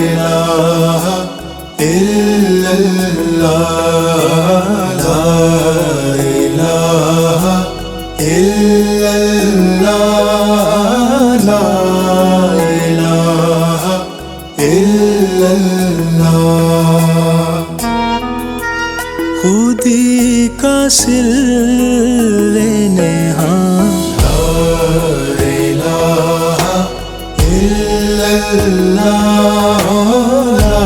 إله إلا الله لا إله إلا الله لا إله إلا الله خودی کا سر لینے ہاں لا إله إلا الله لا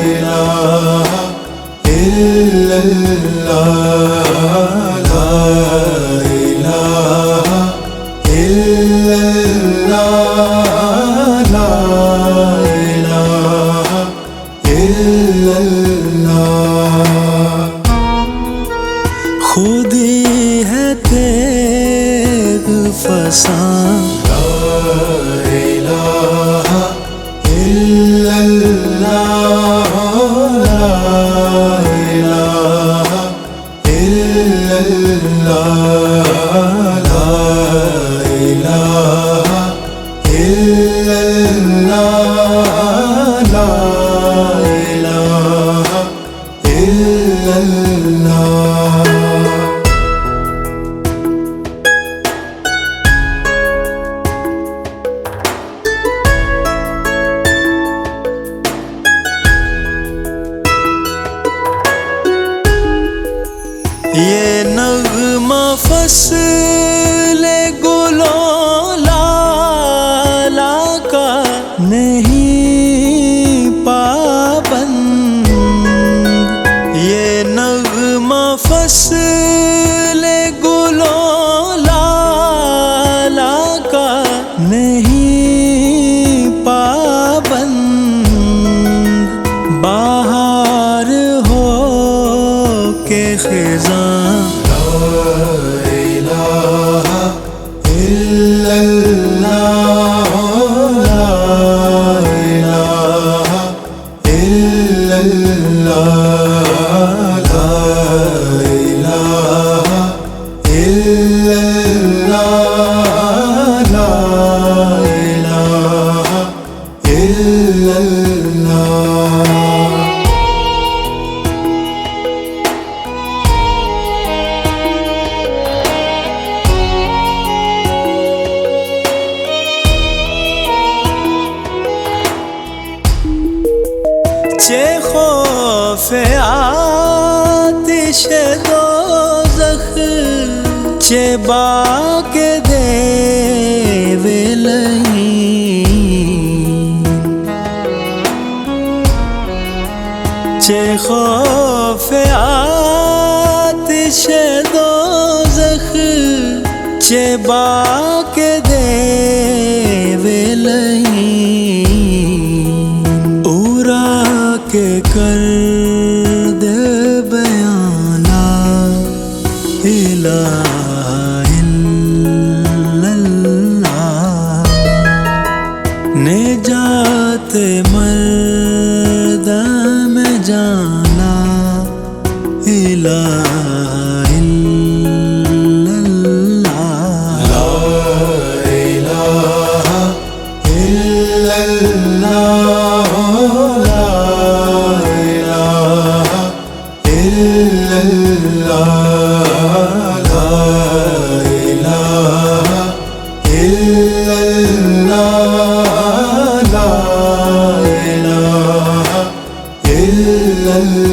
إله إلا الله لا إله إلا الله لا إله إلا الله خودی ہے تیغ فساں لا إله إلا الله لا إله إلا الله لا إله إلا الله لا إله إلا الله یہ نغمہ فصل گلوں لالا کا نہیں پابند، یہ نغمہ فصل گلوں لالا کا نہیں پابند، بہار ہو کے خزاں لا إله إلا الله لا إله إلا الله لا إله إلا الله لا إله إلا الله چه خوف آتش دوزخ چه باک دیو لعین، چه خوف آتش دوزخ چه باک دیو لعین، اورا کے کر دے بیان لا الہ الا اللہ، نجات مرد میں جانا الہ الا اللہ، لا إله إلا الله لا إله إلا الله لا إله إلا الله لا إله إلا الله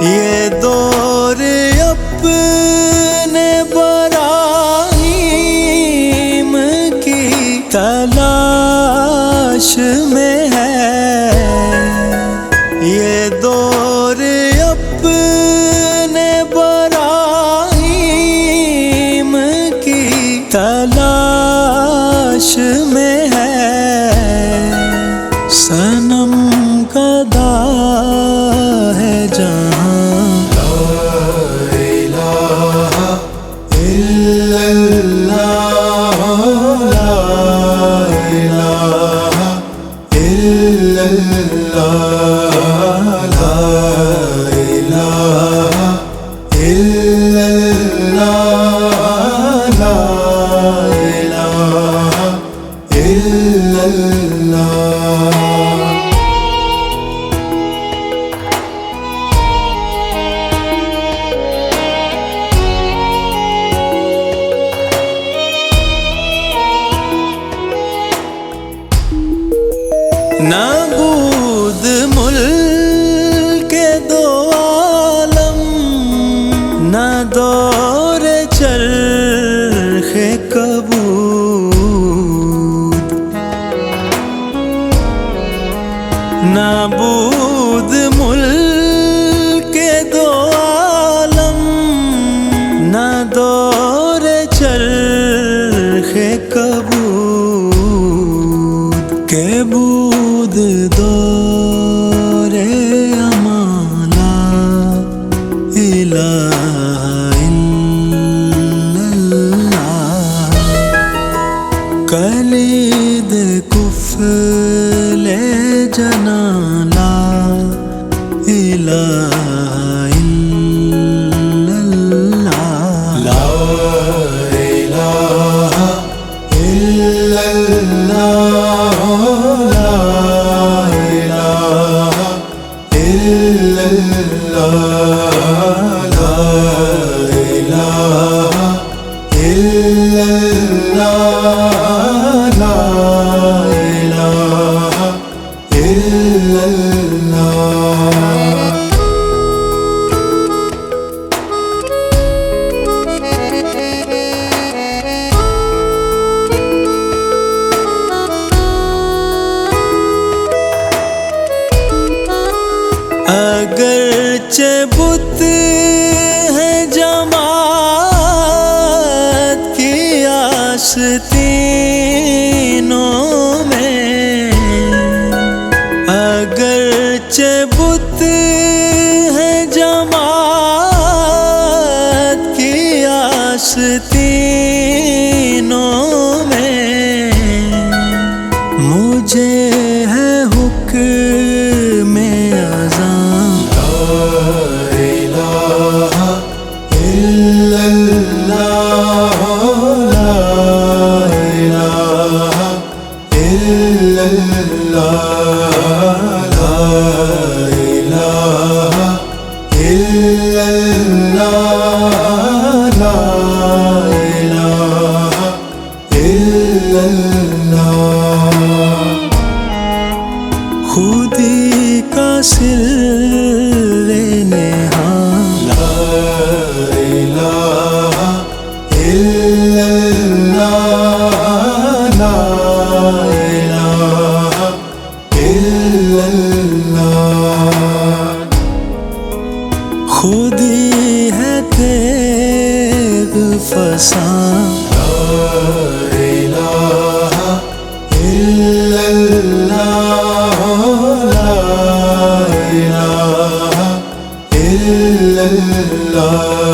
یہ دور اپنے براہیم کی تلاش میں ہے، یہ دور اپنے براہیم کی تلاش میں ہے، صنم کا داغ ہے جہاں لا إله إلا الله لا إله نابود ملک دو عالم، نہ دور چرخ کبود، نابود ملک دو عالم، نہ دور چرخ کبود، کہ بود دور امالا الہ الا اللہ، کلید کفل جنالا الہ الا اللہ، لا الہ الا اللہ، لا الہ الا اللہ، لا الہ الا اللہ، لا الہ الا اللہ۔ اگرچہ بت ہے جماعت کی آستینوں میں، اگرچہ بت ہے جماعت کی آستینوں میں، مجھے ہے حکم اذان خودی کا سر نہان، لا الہ الا اللہ، لا الہ الا اللہ، خودی ہے تیغ فسان، لا الہ الا اللہ، لا الہ الا اللہ،